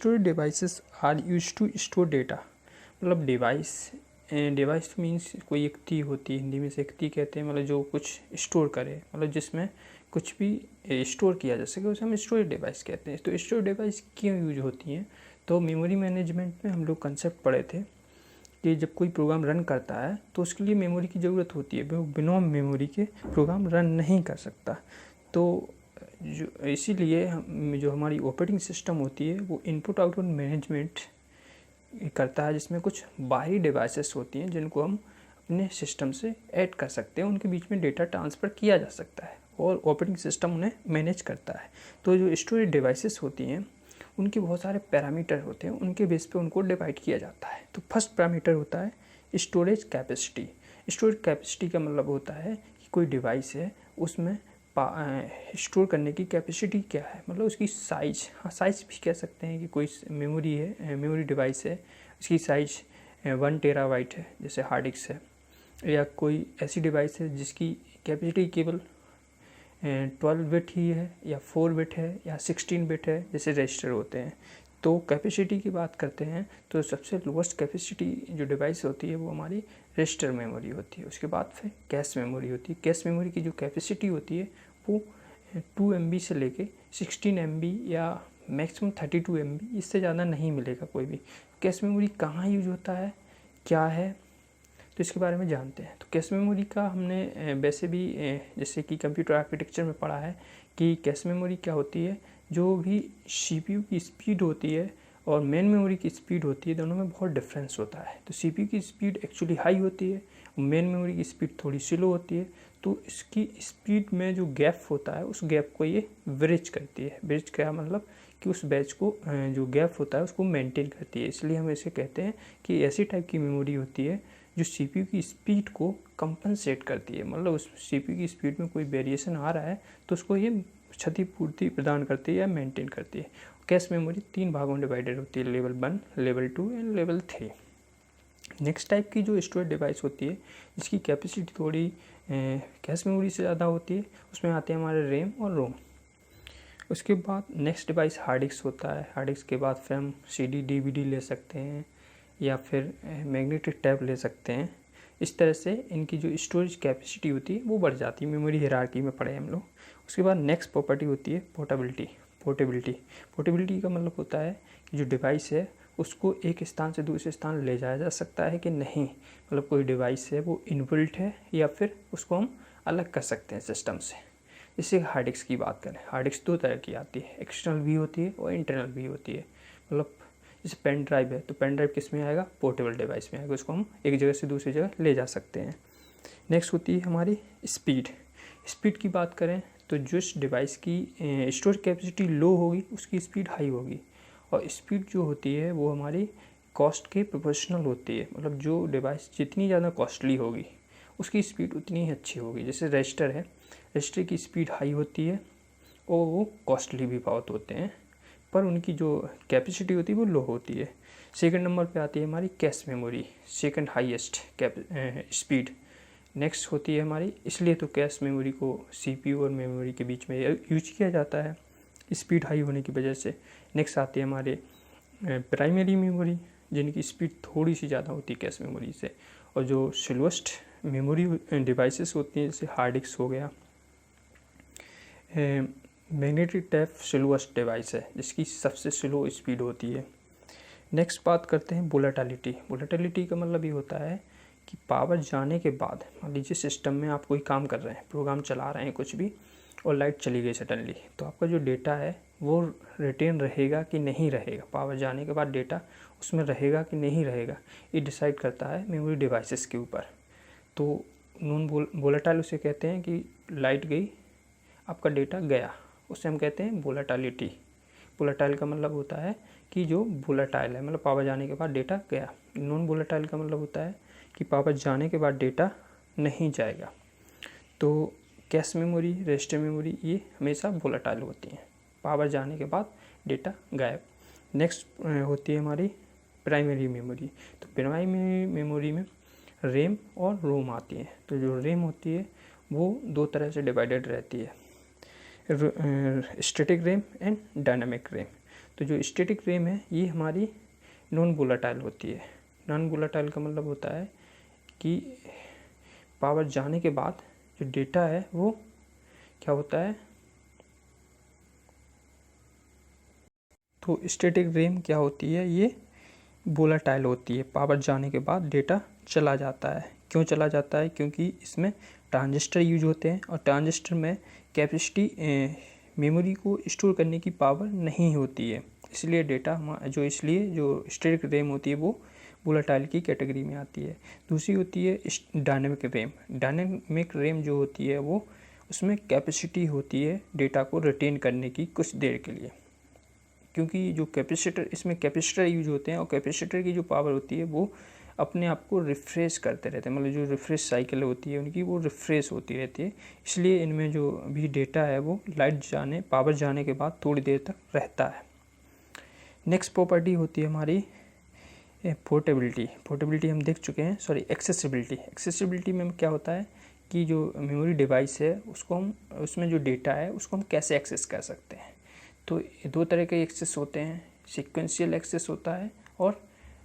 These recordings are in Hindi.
Storage devices are use to store data. मतलब डिवाइस मीन्स कोई एक चीज़ होती है, हिंदी में से एक चीज़ कहते हैं, मतलब जो कुछ स्टोर करे, मतलब जिसमें कुछ भी स्टोर किया जा सके उसे हम स्टोरेज डिवाइस कहते हैं। तो स्टोरेज डिवाइस क्यों यूज होती हैं? तो मेमोरी मैनेजमेंट में हम लोग कंसेप्ट पढ़े थे कि जब कोई प्रोग्राम रन करता है तो उसके लिए मेमोरी की ज़रूरत होती है, वो बिना मेमोरी के प्रोग्राम रन नहीं कर सकता। तो जो इसीलिए जो हमारी ऑपरेटिंग सिस्टम होती है वो इनपुट आउटपुट मैनेजमेंट करता है, जिसमें कुछ बाहरी डिवाइसेस होती हैं जिनको हम अपने सिस्टम से ऐड कर सकते हैं, उनके बीच में डेटा ट्रांसफ़र किया जा सकता है और ऑपरेटिंग सिस्टम उन्हें मैनेज करता है। तो जो स्टोरेज डिवाइसेस होती हैं उनके बहुत सारे पैरामीटर होते हैं, उनके बेस पे उनको डिवाइड किया जाता है। तो फर्स्ट पैरामीटर होता है स्टोरेज कैपेसिटी। स्टोरेज कैपेसिटी का मतलब होता है कि कोई डिवाइस है उसमें स्टोर करने की कैपेसिटी क्या है, मतलब उसकी साइज़, हाँ साइज़ भी कह सकते हैं कि कोई मेमोरी है, मेमोरी डिवाइस है, उसकी साइज़ 1 टेराबाइट है जैसे हार्ड डिस्क है, या कोई ऐसी डिवाइस है जिसकी कैपेसिटी केवल 12 बिट ही है या 4 बिट है या 16 बिट है जैसे रजिस्टर होते हैं। तो कैपेसिटी की बात करते हैं तो सबसे लोएस्ट कैपेसिटी जो डिवाइस होती है वो हमारी रजिस्टर मेमोरी होती है। उसके बाद फिर कैश मेमोरी होती है। कैश मेमोरी की जो कैपेसिटी होती है वो 2 MB से लेके 16 MB या मैक्सिमम 32 MB, इससे ज़्यादा नहीं मिलेगा कोई भी। कैश मेमोरी कहाँ यूज होता है, क्या है, तो इसके बारे में जानते हैं। तो कैश मेमोरी का हमने वैसे भी जैसे कि कंप्यूटर आर्किटेक्चर में पढ़ा है कि कैश मेमोरी क्या होती है, जो भी CPU की स्पीड होती है और मेन मेमोरी की स्पीड होती है, दोनों में बहुत डिफरेंस होता है। तो CPU की स्पीड एक्चुअली हाई होती है और मेन मेमोरी की स्पीड थोड़ी स्लो होती है। तो इसकी स्पीड में जो गैप होता है उस गैप को ये ब्रिज करती है। ब्रिज क्या मतलब कि उस बैच को जो गैप होता है उसको मेंटेन करती है। इसलिए हम इसे कहते हैं कि ऐसी टाइप की मेमोरी होती है जो CPU की स्पीड को कंपनसेट करती है। मतलब उस CPU की स्पीड में कोई वेरिएशन आ रहा है तो उसको ये क्षतिपूर्ति प्रदान करती है या मेंटेन करती है। कैश मेमोरी 3 भागों में डिवाइडेड होती है, level 1, level 2 and level 3। Next type की जो स्टोरेज डिवाइस होती है जिसकी कैपेसिटी थोड़ी कैश मेमोरी से ज़्यादा होती है, उसमें आते हैं हमारे रैम और रोम। उसके बाद नेक्स्ट डिवाइस हार्ड डिस्क होता है। हार्ड डिस्क के बाद फिर हम CD DVD ले सकते हैं या फिर मैग्नेटिक टैब ले सकते हैं। इस तरह से इनकी जो स्टोरेज कैपेसिटी होती है वो बढ़ जाती है। मेमोरी हायरार्की में पढ़े हम लोग। उसके बाद नेक्स्ट प्रॉपर्टी होती है पोर्टेबिलिटी का मतलब होता है कि जो डिवाइस है उसको एक स्थान से दूसरे स्थान ले जाया जा सकता है कि नहीं। मतलब कोई डिवाइस है वो इनबिल्ट है या फिर उसको हम अलग कर सकते हैं सिस्टम से। जैसे हार्ड डिस्क की बात करें, हार्ड डिस्क 2 तरह की आती है, एक्सटर्नल भी होती है और इंटरनल भी होती है। मतलब जैसे पेन ड्राइव है तो पेन ड्राइव किस में आएगा, पोर्टेबल डिवाइस में आएगा, उसको हम एक जगह से दूसरी जगह ले जा सकते हैं। नेक्स्ट होती है हमारी स्पीड की बात करें तो जिस डिवाइस की स्टोरेज कैपेसिटी लो होगी उसकी स्पीड हाई होगी, और स्पीड जो होती है वो हमारी कॉस्ट के प्रोपोर्शनल होती है। मतलब जो डिवाइस जितनी ज़्यादा कॉस्टली होगी उसकी स्पीड उतनी ही अच्छी होगी। जैसे रजिस्टर है, रजिस्टर की स्पीड हाई होती है और वो कॉस्टली भी बहुत होते हैं, पर उनकी जो कैपेसिटी होती है वो लो होती है। सेकंड नंबर पे आती है हमारी cache memory, second highest speed. Next होती है हमारी, इसलिए तो कैश मेमोरी को CPU और मेमोरी के बीच में यूज किया जाता है स्पीड हाई होने की वजह से। नेक्स्ट आती है हमारे प्राइमरी मेमोरी, जिनकी स्पीड थोड़ी सी ज़्यादा होती है कैश मेमोरी से। और जो स्लोएस्ट मेमोरी डिवाइसेस होती हैं जैसे हार्ड डिस्क हो गया, मैग्नेटिक टैप स्लोएस्ट डिवाइस है जिसकी सबसे स्लो स्पीड होती है। नेक्स्ट बात करते हैं वोलेटिलिटी का मतलब ये होता है कि पावर जाने के बाद, मान लीजिए सिस्टम में आप कोई काम कर रहे हैं, प्रोग्राम चला रहे हैं कुछ भी, और लाइट चली गई सडनली, तो आपका जो डेटा है वो रिटेन रहेगा कि नहीं रहेगा। पावर जाने के बाद डेटा उसमें रहेगा कि नहीं रहेगा, ये डिसाइड करता है मेमोरी डिवाइसेस के ऊपर। तो नॉन वोलेटाइल उसे कहते हैं कि लाइट गई, आपका डेटा गया, उसे हम कहते हैं वोलेटिलिटी। वोलेटाइल का मतलब होता है कि जो वोलेटाइल है, मतलब पावर जाने के बाद डेटा गया। नॉन वोलेटाइल का मतलब होता है कि पावर जाने के बाद डेटा नहीं जाएगा। तो कैश मेमोरी, रजिस्टर मेमोरी ये हमेशा वोलेटाइल होती हैं, पावर जाने के बाद डेटा गायब। नेक्स्ट होती है हमारी प्राइमरी मेमोरी। तो प्राइमरी मेमोरी में रैम और रोम आती है। तो जो रैम होती है वो 2 तरह से डिवाइडेड रहती है, static RAM and dynamic RAM. तो जो स्टैटिक रैम है ये हमारी नॉन वोलेटाइल होती है। नॉन वोलेटाइल का मतलब होता है कि पावर जाने के बाद जो डेटा है वो क्या होता है, तो स्टैटिक रैम क्या होती है, ये वोलेटाइल होती है। पावर जाने के बाद डेटा चला जाता है। क्यों चला जाता है? क्योंकि इसमें ट्रांजिस्टर यूज होते हैं और ट्रांजिस्टर में कैपेसिटी मेमोरी को स्टोर करने की पावर नहीं होती है, इसलिए जो स्टैटिक रैम होती है वो वोलेटाइल की कैटेगरी में आती है। दूसरी होती है डायनेमिक रैम। डायनेमिक रैम जो होती है वो उसमें कैपेसिटी होती है डेटा को रिटेन करने की कुछ देर के लिए, क्योंकि जो इसमें कैपेसिटर यूज होते हैं और कैपेसिटर की जो पावर होती है वो अपने आप को रिफ़्रेश करते रहते हैं, मतलब जो रिफ़्रेश साइकिल होती है उनकी वो रिफ़्रेश होती रहती है। इसलिए इनमें जो भी डेटा है वो पावर जाने के बाद थोड़ी देर तक रहता है। नेक्स्ट प्रॉपर्टी होती है हमारी पोर्टेबिलिटी हम देख चुके हैं। एक्सेसिबिलिटी में क्या होता है कि जो मेमोरी डिवाइस है उसमें जो डेटा है उसको हम कैसे एक्सेस कर सकते हैं। तो दो तरह के एक्सेस होते हैं, सीक्वेंशियल एक्सेस होता है और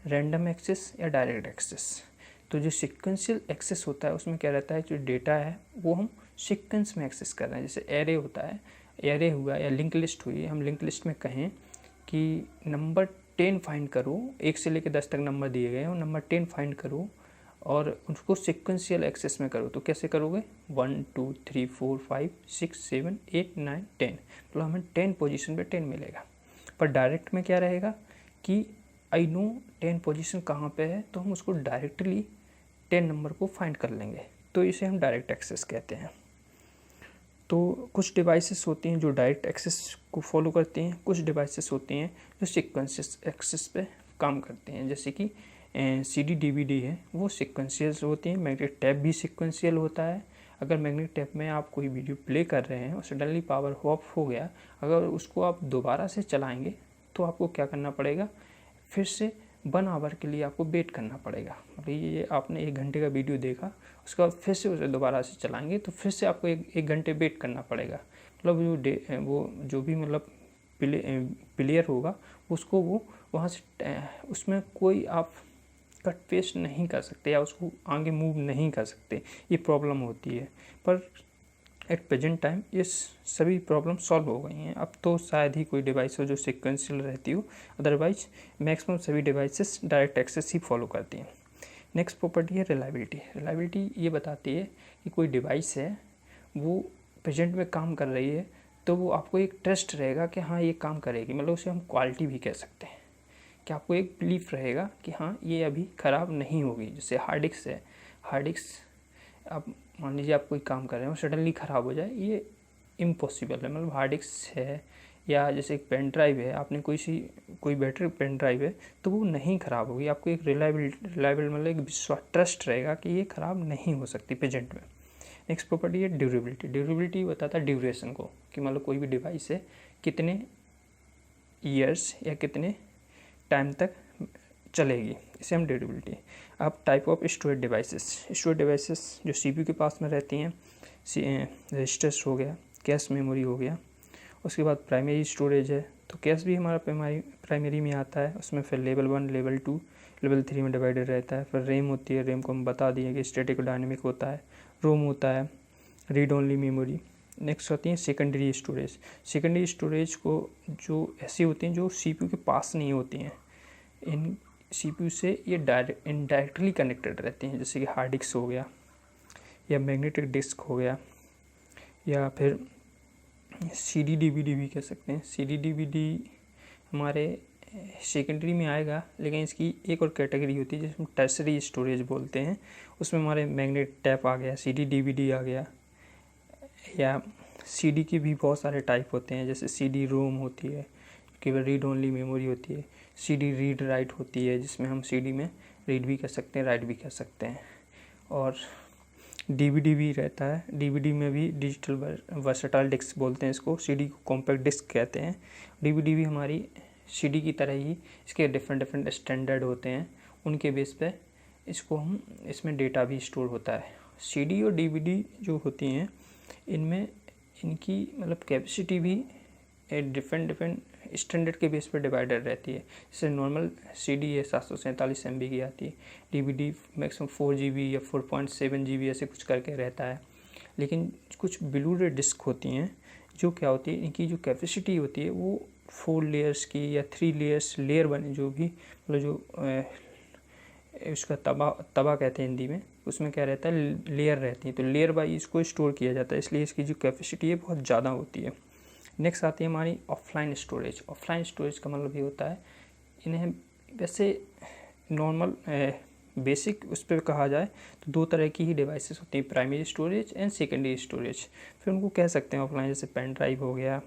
रैंडम एक्सेस या डायरेक्ट एक्सेस। तो जो सीक्वेंशियल एक्सेस होता है उसमें क्या रहता है, जो डेटा है वो हम सीक्वेंस में एक्सेस कर रहे हैं। जैसे एरे होता है, एरे हुआ या लिंक लिस्ट हुई, हम लिंक लिस्ट में कहें कि नंबर 10 फाइंड करो, 1 से लेकर 10 तक नंबर दिए गए हैं, नंबर 10 फाइंड करो और उसको सीक्वेंशियल एक्सेस में करो। तो कैसे करोगे? 1 2 3 4 5 6 7 8 9 10, मतलब हमें 10 पोजीशन पे 10 मिलेगा। पर डायरेक्ट में क्या रहेगा कि आई नो 10 पोजीशन कहाँ पे है, तो हम उसको डायरेक्टली 10 नंबर को फाइंड कर लेंगे, तो इसे हम डायरेक्ट एक्सेस कहते हैं। तो कुछ डिवाइसेस होती हैं जो डायरेक्ट एक्सेस को फॉलो करती हैं, कुछ डिवाइसेस होती हैं जो सीक्वेंशियल एक्सेस पे काम करते हैं। जैसे कि CD DVD है वो सीक्वेंशियल होती हैं। मैग्नेटिक टैप भी सीक्वेंशियल होता है। अगर मैग्नेटिक टैप में आप कोई वीडियो प्ले कर रहे हैं और सडनली पावर ऑफ हो गया, अगर उसको आप दोबारा से चलाएंगे तो आपको क्या करना पड़ेगा, फिर से 1 आवर के लिए आपको वेट करना पड़ेगा। मतलब ये आपने 1 घंटे का वीडियो देखा, उसके बाद फिर से उसे दोबारा से चलाएंगे तो फिर से आपको एक घंटे वेट करना पड़ेगा। मतलब वो जो भी मतलब प्लेयर होगा उसको वो वहाँ से उसमें कोई आप कट पेस्ट नहीं कर सकते या उसको आगे मूव नहीं कर सकते, ये प्रॉब्लम होती है। पर एट प्रेजेंट टाइम ये सभी प्रॉब्लम सॉल्व हो गई हैं। अब तो शायद ही कोई डिवाइस हो जो सीक्वेंशियल रहती हो, अदरवाइज मैक्सिमम सभी डिवाइसेस डायरेक्ट एक्सेस ही फॉलो करती हैं। नेक्स्ट प्रॉपर्टी है रिलायबिलिटी ये बताती है कि कोई डिवाइस है वो प्रेजेंट में काम कर रही है तो वो आपको एक ट्रस्ट रहेगा कि हाँ ये काम करेगी, मतलब उसे हम क्वालिटी भी कह सकते हैं कि आपको एक बिलीफ रहेगा कि हाँ ये अभी ख़राब नहीं होगी। जैसे हार्ड डिस्क है, हार्ड डिस्क आप मान लीजिए आप कोई काम कर रहे हो सडनली ख़राब हो जाए, ये इम्पॉसिबल है। मतलब हार्ड डिस्क है या जैसे एक पेन ड्राइव है, आपने कोई बेटर पेन ड्राइव है तो वो नहीं ख़राब होगी। आपको एक रिलायबल मतलब एक विश्वास ट्रस्ट रहेगा कि ये ख़राब नहीं हो सकती प्रेजेंट में। नेक्स्ट प्रॉपर्टी है ड्यूरेबिलिटी बताता है ड्यूरेशन को, कि मतलब कोई भी डिवाइस है कितने ईयर्स या कितने टाइम तक चलेगी, इसे हम ड्यूरेबिलिटी। अब टाइप ऑफ स्टोरेज डिवाइसेस जो CPU के पास में रहती हैं, रजिस्टर्स हो गया, कैश मेमोरी हो गया। उसके बाद प्राइमरी स्टोरेज है, तो कैश भी हमारा प्राइमरी में आता है। उसमें फिर लेवल 1, लेवल 2, लेवल 3 में डिवाइडेड रहता है। फिर रैम होती है, रैम को हम बता दिए कि स्टैटिक और डायनेमिक होता है। रोम होता है, रीड ओनली मेमोरी। नेक्स्ट होती है सेकेंडरी स्टोरेज को जो ऐसी होती हैं जो CPU के पास नहीं होती हैं, इन CPU से ये इनडायरेक्टली कनेक्टेड रहती हैं। जैसे कि हार्ड डिस्क हो गया या मैग्नेटिक डिस्क हो गया या फिर CD DVD भी कह सकते हैं। CD DVD हमारे सेकेंडरी में आएगा, लेकिन इसकी एक और कैटेगरी होती है जिसमें टर्सरी स्टोरेज बोलते हैं। उसमें हमारे मैग्नेट टैप आ गया, CD DVD आ गया, या CD की भी बहुत सारे टाइप होते हैं। जैसे CD रोम होती है, केवल रीड ओनली मेमोरी होती है। CD रीड राइट होती है, जिसमें हम CD में रीड भी कर सकते हैं, राइट भी कर सकते हैं। और DVD भी रहता है, DVD में भी डिजिटल वर्सेटाइल डिस्क बोलते हैं इसको, CD को कॉम्पैक्ट डिस्क कहते हैं। DVD भी हमारी CD की तरह ही, इसके डिफरेंट स्टैंडर्ड होते हैं, उनके बेस पे इसमें डेटा भी स्टोर होता है। CD और DVD जो होती हैं इनमें इनकी मतलब कैपेसिटी भी डिफरेंट स्टैंडर्ड के बेस पर डिवाइडेड रहती है। जैसे नॉर्मल CD है 747 MB की आती है, DVD मैक्सिमम 4 GB या 4.7 GB ऐसे कुछ करके रहता है। लेकिन कुछ ब्लू रे डिस्क होती हैं जो क्या होती है, इनकी जो कैपेसिटी होती है वो 4 लेयर्स की या 3 लेयर्स लेयर बने, जो भी मतलब जो उसका तबा कहते हैं हिंदी में, उसमें क्या रहता है लेयर रहती है, तो लेयर वाइज इसको स्टोर किया जाता है, इसलिए इसकी जो कैपेसिटी है बहुत ज़्यादा होती है। नेक्स्ट आती है हमारी ऑफलाइन स्टोरेज। ऑफलाइन स्टोरेज का मतलब ये होता है, इन्हें वैसे नॉर्मल बेसिक उस पर कहा जाए तो 2 तरह की ही डिवाइसेस होती हैं, primary storage and secondary storage. फिर उनको कह सकते हैं ऑफलाइन, जैसे पेन ड्राइव हो गया,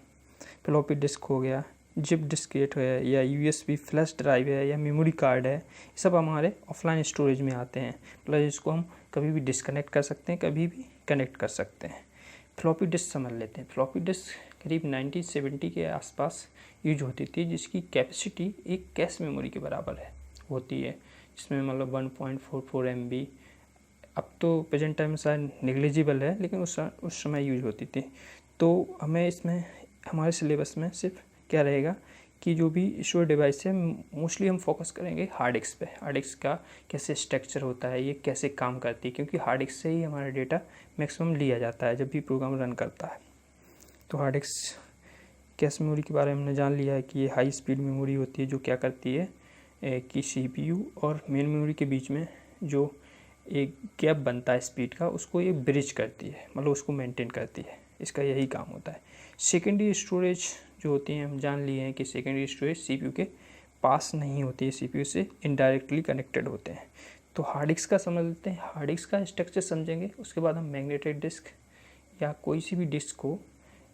फ्लॉपी डिस्क हो गया, जिप डिस्केट है, या USB फ्लैश ड्राइव है, या मेमोरी कार्ड है, ये सब हमारे ऑफलाइन स्टोरेज में आते हैं। प्लस इसको हम कभी भी डिस्कनेक्ट कर सकते हैं, कभी भी कनेक्ट कर सकते हैं। फ्लॉपी डिस्क समझ लेते हैं। फ्लॉपी डिस्क करीब 1970 के आसपास यूज होती थी, जिसकी कैपेसिटी एक कैश मेमोरी के बराबर होती है, जिसमें मतलब 1.44 MB। अब तो प्रेजेंट टाइम में शायद नेग्लिजिबल है, लेकिन उस समय यूज होती थी। तो हमें इसमें हमारे सिलेबस में सिर्फ क्या रहेगा कि जो भी स्टोरेज डिवाइस है मोस्टली हम फोकस करेंगे हार्ड डिस्क पे। हार्ड डिस्क का कैसे स्ट्रक्चर होता है, ये कैसे काम करती है, क्योंकि हार्ड डिस्क से ही हमारा डेटा मैक्सिमम लिया जाता है जब भी प्रोग्राम रन करता है। तो हार्ड डिस्क कैश मेमोरी के बारे में हमने जान लिया है कि ये हाई स्पीड मेमोरी होती है, जो क्या करती है कि CPU और मेन मेमोरी के बीच में जो एक गैप बनता है स्पीड का, उसको ये ब्रिज करती है, मतलब उसको मेंटेन करती है। इसका यही काम होता है। सेकेंडरी स्टोरेज जो होती हैं, हम जान लिए हैं कि सेकेंडरी स्टोरेज CPU के पास नहीं होती है, CPU से इनडायरेक्टली कनेक्टेड होते हैं। तो हार्ड डिस्क का समझ लेते हैं। हार्ड डिस्क का स्ट्रक्चर समझेंगे, उसके बाद हम मैग्नेटिक डिस्क या कोई सी भी डिस्क हो,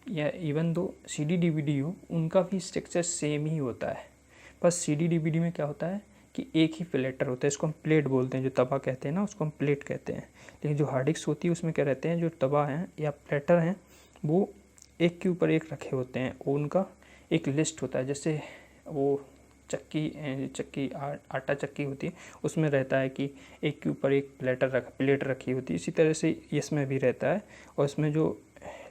या इवन दो CD DVD हो, उनका भी स्ट्रक्चर सेम ही होता है। बस CD DVD में क्या होता है कि एक ही प्लेटर होता है, इसको हम प्लेट बोलते हैं, जो तवा कहते हैं ना उसको हम प्लेट कहते हैं। लेकिन जो हार्ड डिस्क होती है उसमें क्या रहते हैं, जो तवा हैं या प्लेटर हैं वो एक के ऊपर एक रखे होते हैं, और उनका एक लिस्ट होता है। जैसे वो चक्की आटा चक्की होती है, उसमें रहता है कि एक के ऊपर एक प्लेट रखी होती है, इसी तरह से इसमें भी रहता है। और इसमें जो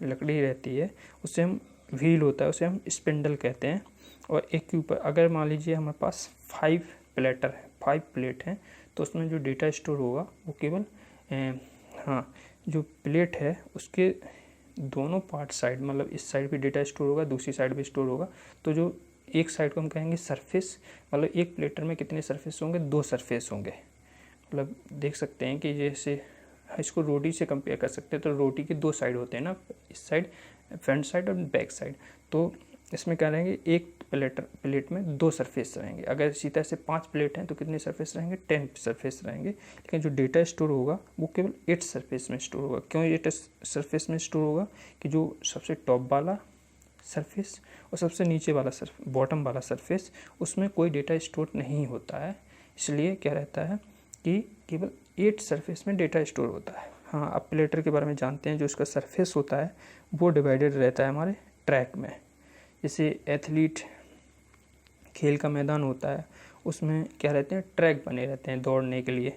लकड़ी रहती है उससे हम व्हील होता है, उसे हम स्पिंडल कहते हैं। और एक के ऊपर अगर मान लीजिए हमारे पास 5 प्लेट हैं, तो उसमें जो डेटा स्टोर होगा वो केवल जो प्लेट है उसके दोनों पार्ट साइड, मतलब इस साइड भी डेटा स्टोर होगा, दूसरी साइड भी स्टोर होगा। तो जो एक साइड को हम कहेंगे सरफेस, मतलब एक प्लेटर में कितने सरफेस होंगे, 2 सरफेस होंगे। मतलब देख सकते हैं कि जैसे इसको रोटी से कंपेयर कर सकते हैं, तो रोटी के 2 साइड होते हैं ना, इस साइड फ्रंट साइड और बैक साइड। तो इसमें क्या रहेंगे, एक प्लेट में 2 सरफेस रहेंगे। अगर इसी तरह से 5 प्लेट हैं तो कितने सरफेस रहेंगे, 10 सरफेस रहेंगे। लेकिन जो डेटा स्टोर होगा वो केवल 8 सरफेस में स्टोर होगा। क्यों 8 सरफेस में स्टोर होगा कि जो सबसे टॉप वाला सरफेस और सबसे नीचे वाला बॉटम वाला सरफेस, उसमें कोई डेटा स्टोर नहीं होता है। इसलिए क्या रहता है कि केवल 8 सरफेस में डेटा स्टोर होता है। हाँ, अब प्लेटर के बारे में जानते हैं। जो इसका सरफेस होता है वो डिवाइडेड रहता है हमारे ट्रैक में। जैसे एथलीट खेल का मैदान होता है, उसमें क्या रहते हैं, ट्रैक बने रहते हैं दौड़ने के लिए,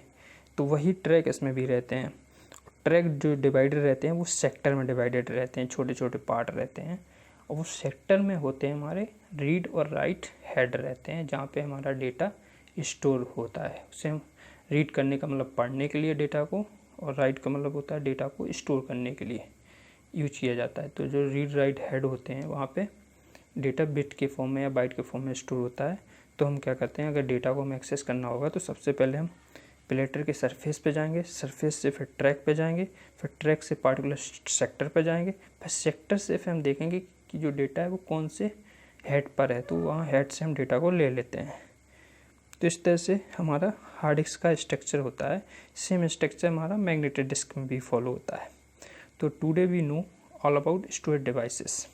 तो वही ट्रैक इसमें भी रहते हैं। ट्रैक जो डिवाइडेड रहते हैं वो सेक्टर में डिवाइडेड रहते हैं, छोटे छोटे पार्ट रहते हैं। और वो सेक्टर में होते हैं हमारे रीड और राइट हेड रहते हैं, जहाँ पे हमारा डेटा स्टोर होता है। उसे हम रीड करने का मतलब पढ़ने के लिए डेटा को, और राइट का मतलब होता है डेटा को स्टोर करने के लिए यूज किया जाता है। तो जो रीड राइट हेड होते हैं वहाँ पे डेटा बिट के फॉर्म में या बाइट के फॉर्म में स्टोर होता है। तो हम क्या करते हैं, अगर डेटा को हमें एक्सेस करना होगा तो सबसे पहले हम प्लेटर के सरफेस पे जाएंगे, सरफेस से फिर ट्रैक पे जाएंगे, फिर ट्रैक से पार्टिकुलर सेक्टर पे जाएंगे, फिर सेक्टर से फिर हम देखेंगे कि जो डेटा है वो कौन से हेड पर है, तो वहाँ हेड से हम डेटा को ले लेते हैं। तो इस तरह से हमारा हार्ड डिस्क का स्ट्रक्चर होता है। सेम स्ट्रक्चर हमारा मैग्नेटिक डिस्क में भी फॉलो होता है। तो today we know all about storage devices.